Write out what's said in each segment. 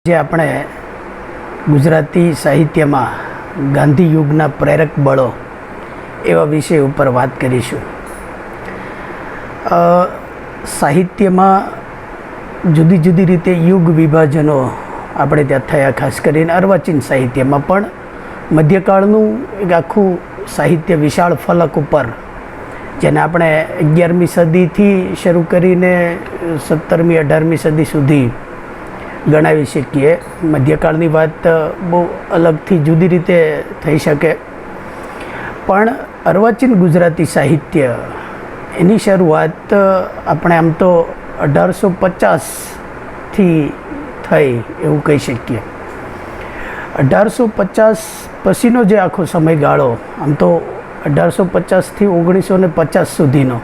જે આપણે ગુજરાતી સાહિત્યમાં ગાંધી યુગના પ્રેરક બળો એવા વિષય ઉપર વાત કરીશું. સાહિત્યમાં જુદી જુદી રીતે યુગ વિભાજનો આપણે ત્યાં થયા. ખાસ કરીને અર્વાચીન સાહિત્યમાં પણ મધ્યકાળનું એક આખું સાહિત્ય વિશાળ ફલક ઉપર, જેને આપણે 11મી સદીથી શરૂ કરીને 17મી 18મી સદી સુધી ગણાવી શકીએ. મધ્યકાળની વાત બહુ અલગથી જુદી રીતે થઈ શકે, પણ અર્વાચીન ગુજરાતી સાહિત્ય એની શરૂઆત આપણે આમ તો 1850થી થઈ એવું કહી શકીએ. 1850 પછીનો જે આખો સમયગાળો, આમ તો 1850થી 1950 સુધીનો,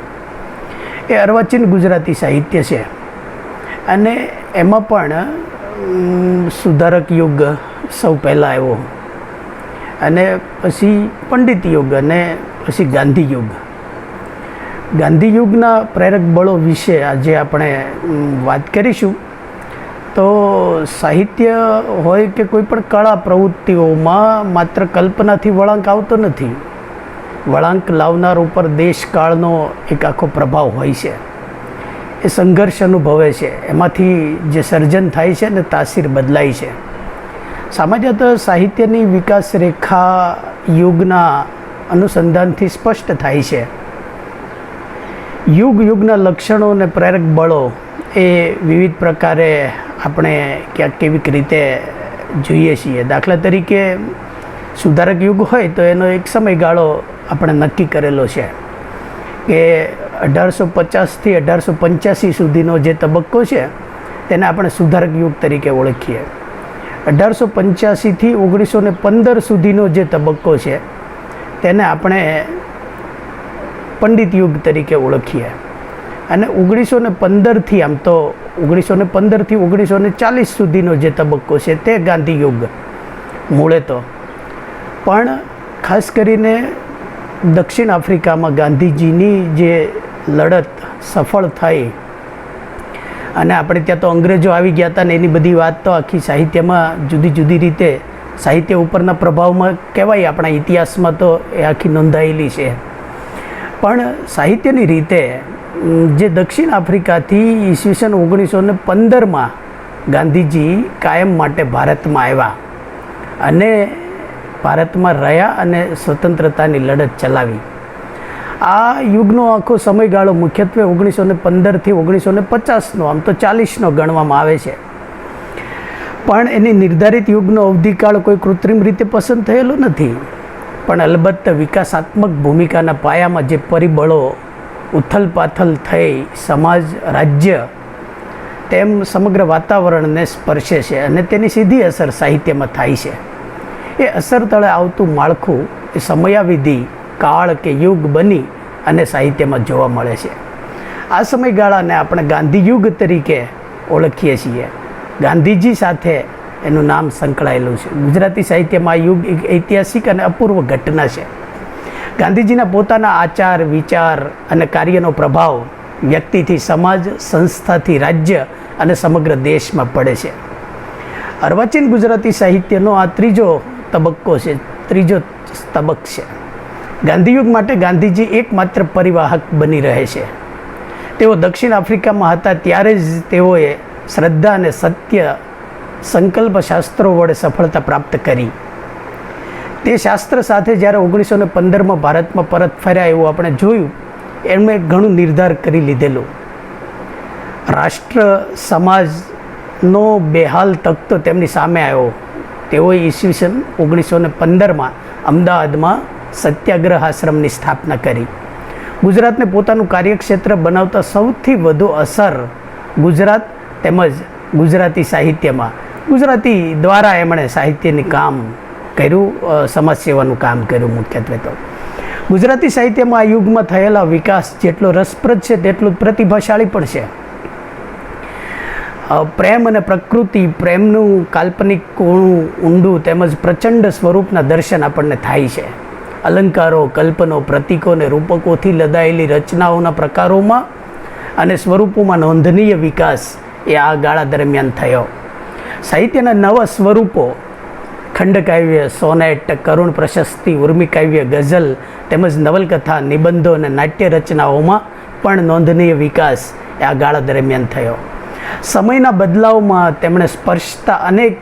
એ અર્વાચીન ગુજરાતી સાહિત્ય છે. અને એમાં પણ સુધારક યુગ સૌ પહેલાં આવ્યો, અને પછી પંડિત યુગ, અને પછી ગાંધી યુગ. ગાંધી યુગના પ્રેરક બળો વિશે આજે આપણે વાત કરીશું. તો સાહિત્ય હોય કે કોઈ પણ કળા પ્રવૃત્તિઓમાં માત્ર કલ્પનાથી વળાંક આવતો નથી. વળાંક લાવનાર ઉપર દેશકાળનો એક આખો પ્રભાવ હોય છે. એ સંઘર્ષ અનુભવે છે, એમાંથી જે સર્જન થાય છે ને તાસીર બદલાય છે. સામાન્યતઃ સાહિત્યની વિકાસ રેખા યુગના અનુસંધાનથી સ્પષ્ટ થાય છે. યુગના લક્ષણો અને પ્રેરક બળો એ વિવિધ પ્રકારે આપણે ક્યાંક કેવીક રીતે જોઈએ છીએ. દાખલા તરીકે સુધારક યુગ હોય તો એનો એક સમયગાળો આપણે નક્કી કરેલો છે કે 1850થી 1885 સુધીનો જે તબક્કો છે તેને આપણે સુધારક યુગ તરીકે ઓળખીએ. 1885થી 1915 સુધીનો જે તબક્કો છે તેને આપણે પંડિત યુગ તરીકે ઓળખીએ. અને 1915થી આમ તો 1915થી 1940 સુધીનો જે તબક્કો છે તે ગાંધી યુગ મૂળે તો. પણ ખાસ કરીને દક્ષિણ આફ્રિકામાં ગાંધીજીની જે લડત સફળ થઈ, અને આપણે ત્યાં તો અંગ્રેજો આવી ગયા હતા ને એની બધી વાત તો આખી સાહિત્યમાં જુદી જુદી રીતે સાહિત્ય ઉપરના પ્રભાવમાં કહેવાય, આપણા ઇતિહાસમાં તો એ આખી નોંધાયેલી છે. પણ સાહિત્યની રીતે જે દક્ષિણ આફ્રિકાથી ઈસવીસન 1915માં ગાંધીજી કાયમ માટે ભારતમાં આવ્યા અને ભારતમાં રહ્યા અને સ્વતંત્રતાની લડત ચલાવી. આ યુગનો આખો સમયગાળો મુખ્યત્વે 1915થી 1950નો, આમ તો 40નો ગણવામાં આવે છે. પણ એની નિર્ધારિત યુગનો અવધિકાળ કોઈ કૃત્રિમ રીતે પસંદ થયેલો નથી. પણ અલબત્ત વિકાસાત્મક ભૂમિકાના પાયામાં જે પરિબળો ઉથલપાથલ થઈ સમાજ, રાજ્ય, તેમ સમગ્ર વાતાવરણને સ્પર્શે છે, અને તેની સીધી અસર સાહિત્યમાં થાય છે. એ અસર તળે આવતું માળખું એ સમયાવિધિ, કાળ કે યુગ બની અને સાહિત્યમાં જોવા મળે છે. આ સમયગાળાને આપણે ગાંધી યુગ તરીકે ઓળખીએ છીએ. ગાંધીજી સાથે એનું નામ સંકળાયેલું છે. ગુજરાતી સાહિત્યમાં આ યુગ એક ઐતિહાસિક અને અપૂર્વ ઘટના છે. ગાંધીજીના પોતાના આચાર, વિચાર અને કાર્યનો પ્રભાવ વ્યક્તિથી સમાજ, સંસ્થાથી રાજ્ય અને સમગ્ર દેશમાં પડે છે. અર્વાચીન ગુજરાતી સાહિત્યનો આ ત્રીજો તબક્કો છે, ત્રીજો તબક છે. ગાંધીયુગ માટે ગાંધીજી એકમાત્ર પરિવાહક બની રહે છે. તેઓ દક્ષિણ આફ્રિકામાં હતા ત્યારે જ તેઓએ શ્રદ્ધા અને સત્ય સંકલ્પ શાસ્ત્રો વડે સફળતા પ્રાપ્ત કરી. તે શાસ્ત્ર સાથે જ્યારે 1915માં ભારતમાં પરત ફર્યા એવું આપણે જોયું, એમણે ઘણું નિર્ધાર કરી લીધેલું. રાષ્ટ્ર સમાજનો બેહાલ તખતો તેમની સામે આવ્યો. તેઓએ ઈસવીસન 1915માં અમદાવાદમાં સત્યાગ્રહ આશ્રમની સ્થાપના કરી. ગુજરાતને પોતાનું કાર્યક્ષેત્ર બનાવતા સૌથી વધુ અસર ગુજરાત તેમજ ગુજરાતી સાહિત્યમાં, ગુજરાતી દ્વારા એમણે સાહિત્યની કામ કર્યું, સમાજ સેવાનું કામ કર્યું. મુખ્યત્વે તો ગુજરાતી સાહિત્યમાં આ યુગમાં થયેલા વિકાસ જેટલો રસપ્રદ છે તેટલું જ પ્રતિભાશાળી પણ છે. પ્રેમ અને પ્રકૃતિ, પ્રેમનું કાલ્પનિક કોણું, ઊંડું તેમજ પ્રચંડ સ્વરૂપના દર્શન આપણને થાય છે. અલંકારો, કલ્પનો, પ્રતીકો અને રૂપકોથી લદાયેલી રચનાઓના પ્રકારોમાં અને સ્વરૂપોમાં નોંધનીય વિકાસ એ આ ગાળા દરમિયાન થયો. સાહિત્યના નવા સ્વરૂપો ખંડકાવ્ય, સોનેટ, કરુણ પ્રશસ્તિ, ઉર્મિકાવ્ય, ગઝલ તેમજ નવલકથા, નિબંધો અને નાટ્ય રચનાઓમાં પણ નોંધનીય વિકાસ આ ગાળા દરમિયાન થયો. સમયના બદલાવમાં તેમણે સ્પર્શતા અનેક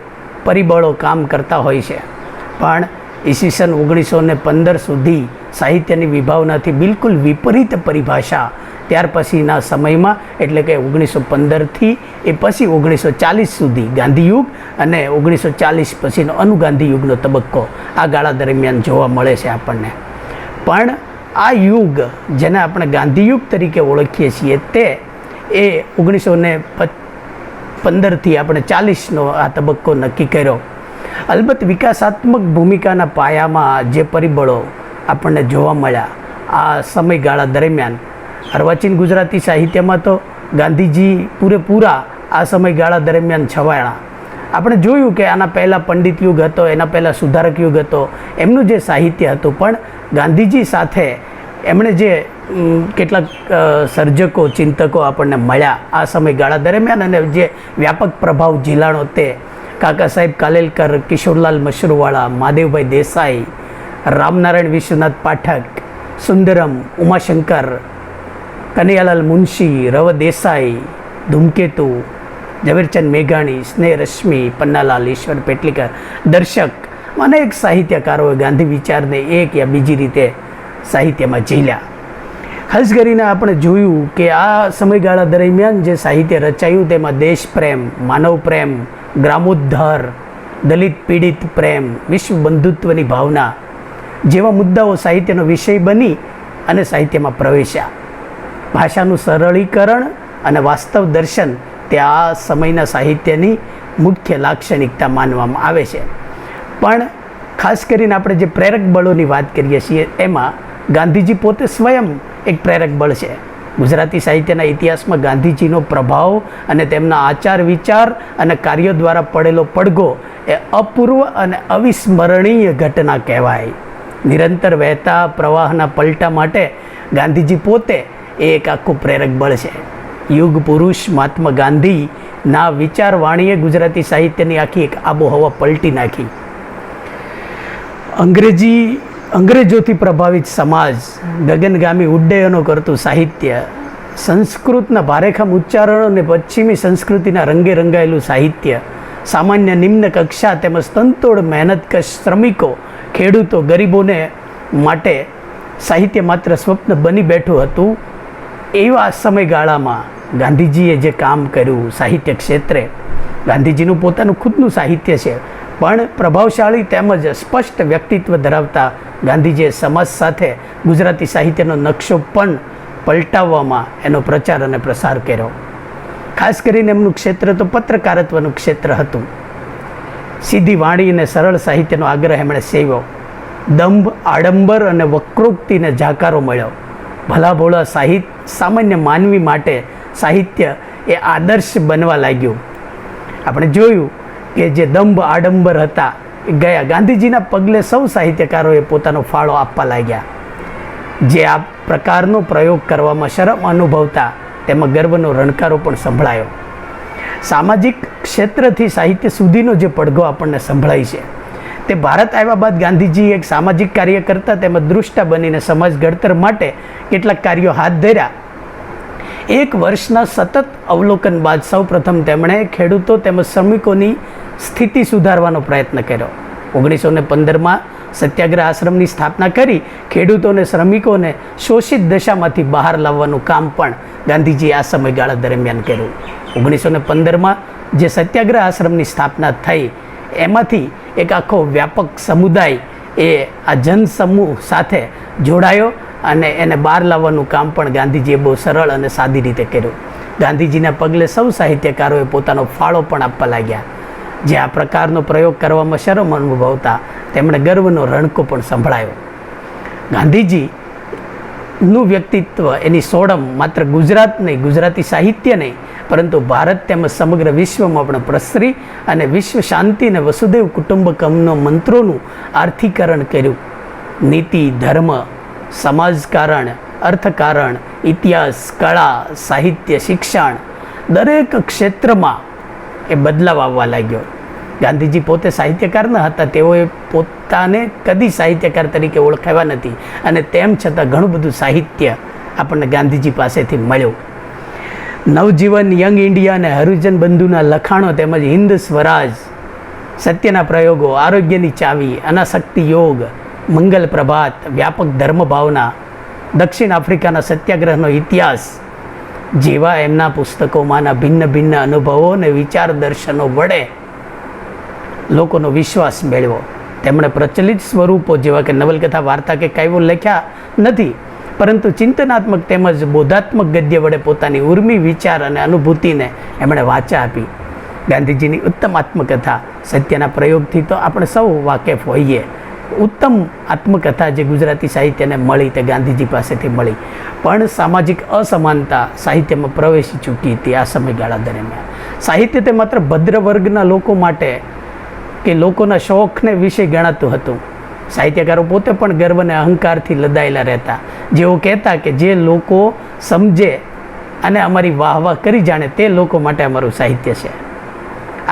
પરિબળો કામ કરતા હોય છે, પણ ઈસવીસન 1915 સુધી સાહિત્યની વિભાવનાથી બિલકુલ વિપરીત પરિભાષા ત્યાર પછીના સમયમાં એટલે કે 1915થી એ પછી 1940 સુધી ગાંધીયુગ અને 1940 પછીનો અનુગાંધીયુગનો તબક્કો આ ગાળા દરમિયાન જોવા મળે છે આપણને. પણ આ યુગ જેને આપણે ગાંધીયુગ તરીકે ઓળખીએ છીએ તે એ 1915થી આપણે 40નો આ તબક્કો નક્કી કર્યો. અલબત્ત વિકાસાત્મક ભૂમિકાના પાયામાં જે પરિબળો આપણને જોવા મળ્યા આ સમયગાળા દરમિયાન, અર્વાચીન ગુજરાતી સાહિત્યમાં તો ગાંધીજી પૂરેપૂરા આ સમયગાળા દરમિયાન છવાયા. આપણે જોયું કે આના પહેલાં પંડિત યુગ હતો, એના પહેલાં સુધારક યુગ હતો, એમનું જે સાહિત્ય હતું, પણ ગાંધીજી સાથે એમણે જે કેટલાક સર્જકો, ચિંતકો આપણને મળ્યા આ સમયગાળા દરમિયાન અને જે વ્યાપક પ્રભાવ ઝીલાણો તે કાકા સાહેબ કાલેલકર, કિશોરલાલ મશરૂવાળા, મહાદેવભાઈ દેસાઈ, રામનારાયણ વિશ્વનાથ પાઠક, સુંદરમ, ઉમાશંકર, કનૈયાલાલ મુનશી, રવ દેસાઈ, ધૂમકેતુ, ઝવેરચંદ મેઘાણી, સ્નેહ રશ્મિ, પન્નાલાલ, ઈશ્વર પેટલીકર, દર્શક, અનેક સાહિત્યકારોએ ગાંધી વિચારને એક યા બીજી રીતે સાહિત્યમાં ઝીલ્યા. ખાસ કરીને આપણે જોયું કે આ સમયગાળા દરમિયાન જે સાહિત્ય રચાયું તેમાં દેશપ્રેમ, માનવ પ્રેમ, ગ્રામોદ્ધાર, દલિત પીડિત પ્રેમ, વિશ્વ બંધુત્વની ભાવના જેવા મુદ્દાઓ સાહિત્યનો વિષય બની અને સાહિત્યમાં પ્રવેશ્યા. ભાષાનું સરળીકરણ અને વાસ્તવ દર્શન તે આ સમયના સાહિત્યની મુખ્ય લાક્ષણિકતા માનવામાં આવે છે. પણ ખાસ કરીને આપણે જે પ્રેરક બળોની વાત કરીએ છીએ એમાં ગાંધીજી પોતે સ્વયં એક પ્રેરક બળ છે. ગુજરાતી સાહિત્યના ઇતિહાસમાં ગાંધીજીનો પ્રભાવ અને તેમના આચાર વિચાર અને કાર્યો દ્વારા પડેલો પડઘો એ અપૂર્વ અને અવિસ્મરણીય ઘટના કહેવાય. નિરંતર વહેતા પ્રવાહના પલટા માટે ગાંધીજી પોતે એ એક આખું પ્રેરક બળ છે. યુગ પુરુષ મહાત્મા ગાંધીના વિચારવાણીએ ગુજરાતી સાહિત્યની આખી એક આબોહવા પલટી નાખી. અંગ્રેજોથી પ્રભાવિત સમાજ, ગગનગામી ઉડ્ડયનો કરતું સાહિત્ય, સંસ્કૃતના ભારેખમ ઉચ્ચારણો અને પશ્ચિમી સંસ્કૃતિના રંગે રંગાયેલું સાહિત્ય, સામાન્ય નિમ્ન કક્ષા તેમજ તનતોડ મહેનતકશ શ્રમિકો, ખેડૂતો, ગરીબોને માટે સાહિત્ય માત્ર સ્વપ્ન બની બેઠું હતું. એવા સમયગાળામાં ગાંધીજીએ જે કામ કર્યું સાહિત્ય ક્ષેત્રે, ગાંધીજીનું પોતાનું ખુદનું સાહિત્ય છે, પણ પ્રભાવશાળી તેમજ સ્પષ્ટ વ્યક્તિત્વ ધરાવતા ગાંધીજીએ સમાજ સાથે ગુજરાતી સાહિત્યનો નકશો પણ પલટાવવામાં એનો પ્રચાર અને પ્રસાર કર્યો. ખાસ કરીને એમનું ક્ષેત્ર તો પત્રકારત્વનું ક્ષેત્ર હતું. સીધી વાણી અને સરળ સાહિત્યનો આગ્રહ એમણે સેવ્યો. દંભ, આડંબર અને વક્રોક્તિને જાકારો મળ્યો. ભલા ભોળા સામાન્ય માનવી માટે સાહિત્ય એ આદર્શ બનવા લાગ્યું. આપણે જોયું કે જે દંભ આડંબર હતા એ ગયા. ગાંધીજીના પગલે સૌ સાહિત્યકારોએ પોતાનો ફાળો આપવા લાગ્યા. જે આ પ્રકારનો પ્રયોગ કરવામાં શરમ અનુભવતા તેમાં ગર્વનો રણકારો પણ સંભળાયો. સામાજિક ક્ષેત્રથી સાહિત્ય સુધીનો જે પડઘો આપણને સંભળાય છે તે ભારત આવ્યા બાદ ગાંધીજી એક સામાજિક કાર્યકર્તા તેમજ દૃષ્ટા બનીને સમાજ ઘડતર માટે કેટલાક કાર્યો હાથ ધર્યા. એક વર્ષના સતત અવલોકન બાદ સૌપ્રથમ તેમણે ખેડૂતો તેમજ શ્રમિકોની સ્થિતિ સુધારવાનો પ્રયત્ન કર્યો. 1915માં સત્યાગ્રહ આશ્રમની સ્થાપના કરી ખેડૂતો અને શ્રમિકોને શોષિત દશામાંથી બહાર લાવવાનું કામ પણ ગાંધીજીએ આ સમયગાળા દરમિયાન કર્યું. 1915માં જે સત્યાગ્રહ આશ્રમની સ્થાપના થઈ એમાંથી એક આખો વ્યાપક સમુદાય એ આ જનસમૂહ સાથે જોડાયો અને એને બહાર લાવવાનું કામ પણ ગાંધીજીએ બહુ સરળ અને સાદી રીતે કર્યું. ગાંધીજીના પગલે સૌ સાહિત્યકારોએ પોતાનો ફાળો પણ આપવા લાગ્યા. જે આ પ્રકારનો પ્રયોગ કરવામાં શરમ અનુભવતા તેમણે ગર્વનો રણકો પણ સંભળાયો. ગાંધીજીનું વ્યક્તિત્વ, એની સોડમ માત્ર ગુજરાત નહીં, ગુજરાતી સાહિત્ય નહીં, પરંતુ ભારત તેમજ સમગ્ર વિશ્વમાં પણ પ્રસરી અને વિશ્વ શાંતિ અને વસુદેવ કુટુંબકમનો મંત્રોનું આર્થીકરણ કર્યું. નીતિ, ધર્મ, સમાજકારણ, અર્થકારણ, ઇતિહાસ, કળા, સાહિત્ય, શિક્ષણ દરેક ક્ષેત્રમાં એ બદલાવ આવવા લાગ્યો. ગાંધીજી પોતે સાહિત્યકાર ન હતા, તેઓએ પોતાને કદી સાહિત્યકાર તરીકે ઓળખાવ્યા નથી, અને તેમ છતાં ઘણું બધું સાહિત્ય આપણને ગાંધીજી પાસેથી મળ્યું. નવજીવન, યંગ ઇન્ડિયા અને હરિજન બંધુના લખાણો તેમજ હિન્દ સ્વરાજ, સત્યના પ્રયોગો, આરોગ્યની ચાવી, અનાસક્તિ યોગ, મંગલ પ્રભાત, વ્યાપક ધર્મ ભાવના, દક્ષિણ આફ્રિકાના સત્યાગ્રહનો ઇતિહાસ જેવા એમના પુસ્તકોમાંના ભિન્ન ભિન્ન અનુભવો અને વિચાર દર્શનો વડે લોકોનો વિશ્વાસ મેળવ્યો. તેમણે પ્રચલિત સ્વરૂપો જેવા કે નવલકથા, વાર્તા કે કાવ્યો લખ્યા નથી, પરંતુ ચિંતનાત્મક તેમજ બોધાત્મક ગદ્ય વડે પોતાની ઉર્મી, વિચાર અને અનુભૂતિને એમણે વાચા આપી. ગાંધીજીની ઉત્તમ આત્મકથા સત્યના પ્રયોગથી તો આપણે સૌ વાકેફ હોઈએ. ઉત્તમ આત્મકથા જે ગુજરાતી સાહિત્યને મળી તે ગાંધીજી પાસેથી મળી. પણ સામાજિક અસમાનતા સાહિત્યમાં પ્રવેશી ચૂકી હતી આ સમયગાળા દરમિયાન. સાહિત્ય તે માત્ર ભદ્ર વર્ગના લોકો માટે કે લોકોના શોખને વિશે ગણાતું હતું. સાહિત્યકારો પોતે પણ ગર્વ અને અહંકારથી લદાયેલા રહેતા, જેઓ કહેતા કે જે લોકો સમજે અને અમારી વાહ વાહ કરી જાણે તે લોકો માટે અમારું સાહિત્ય છે.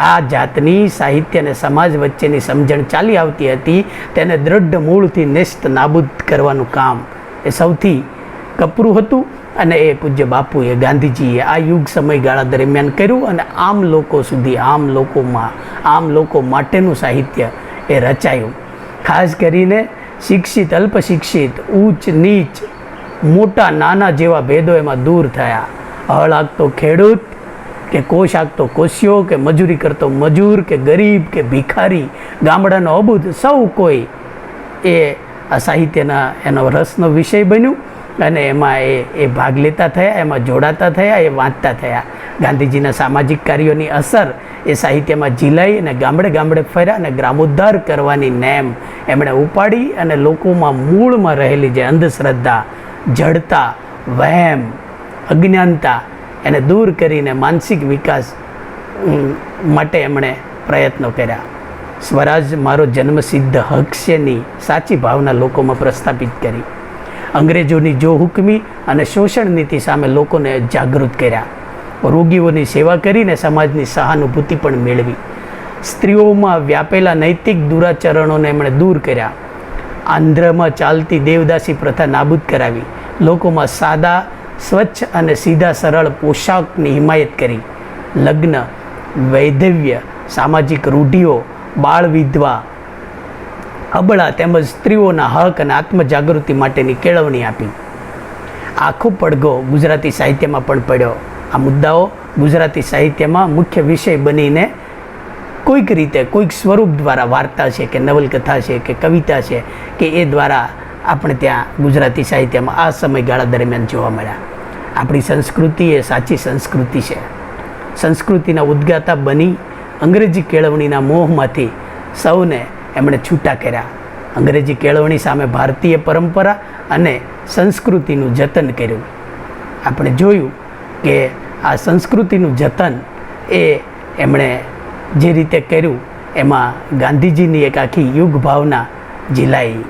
આ જાતની સાહિત્ય અને સમાજ વચ્ચેની સમજણ ચાલી આવતી હતી, તેને દ્રઢ મૂળથી નેસ્ત નાબૂદ કરવાનું કામ એ સૌથી કપરું હતું, અને એ પૂજ્ય બાપુએ, ગાંધીજીએ આ યુગ સમયગાળા દરમિયાન કર્યું, અને આમ લોકો સુધી, આમ લોકો માટેનું સાહિત્ય એ રચાયું. ખાસ કરીને શિક્ષિત, અલ્પશિક્ષિત, ઊંચ નીચ, મોટા નાના જેવા ભેદો એમાં દૂર થયા. હળ હાંકતો ખેડૂત કે કોશ હાંકતો કોશિયો કે મજૂરી કરતો મજૂર કે ગરીબ કે ભિખારી, ગામડાનો અબૂધ, સૌ કોઈ એ આ સાહિત્યના એનો રસનો વિષય બન્યું, અને એમાં એ ભાગ લેતા થયા, એમાં જોડાતા થયા, એ વાંચતા થયા. ગાંધીજીના સામાજિક કાર્યોની અસર એ સાહિત્યમાં ઝીલાઈ અને ગામડે ગામડે ફર્યા, અને ગ્રામોદ્ધાર કરવાની નેમ એમણે ઉપાડી, અને લોકોમાં મૂળમાં રહેલી જે અંધશ્રદ્ધા, જડતા, વહેમ, અજ્ઞાનતા એને દૂર કરીને માનસિક વિકાસ માટે એમણે પ્રયત્નો કર્યા. સ્વરાજ મારો જન્મસિદ્ધ હક છેની સાચી ભાવના લોકોમાં પ્રસ્થાપિત કરી. અંગ્રેજોની જો હુકમી અને શોષણ નીતિ સામે લોકોને જાગૃત કર્યા. રોગીઓની સેવા કરીને સમાજની સહાનુભૂતિ પણ મેળવી. સ્ત્રીઓમાં વ્યાપેલા નૈતિક દુરાચરણોને એમણે દૂર કર્યા. આંધ્રમાં ચાલતી દેવદાસી પ્રથા નાબૂદ કરાવી. લોકોમાં સાદા, સ્વચ્છ અને સીધા સરળ પોશાકની હિમાયત કરી. લગ્ન, વૈધવ્ય, સામાજિક રૂઢિઓ, બાળ વિધવા, અબળા તેમજ સ્ત્રીઓના હક અને આત્મજાગૃતિ માટેની કેળવણી આપી. આખો પડઘો ગુજરાતી સાહિત્યમાં પણ પડ્યો. આ મુદ્દાઓ ગુજરાતી સાહિત્યમાં મુખ્ય વિષય બનીને કોઈક રીતે, કોઈક સ્વરૂપ દ્વારા, વાર્તા છે કે નવલકથા છે કે કવિતા છે કે એ દ્વારા આપણે ત્યાં ગુજરાતી સાહિત્યમાં આ સમયગાળા દરમિયાન જોવા મળ્યા. આપણી સંસ્કૃતિ એ સાચી સંસ્કૃતિ છે. સંસ્કૃતિના ઉદ્ગાતા બની અંગ્રેજી કેળવણીના મોહમાંથી સૌને એમણે છૂટા કર્યા. અંગ્રેજી કેળવણી સામે ભારતીય પરંપરા અને સંસ્કૃતિનું જતન કર્યું. આપણે જોયું કે આ સંસ્કૃતિનું જતન એ એમણે જે રીતે કર્યું એમાં ગાંધીજીની એક આખી યુગ ભાવના ઝીલાઈ.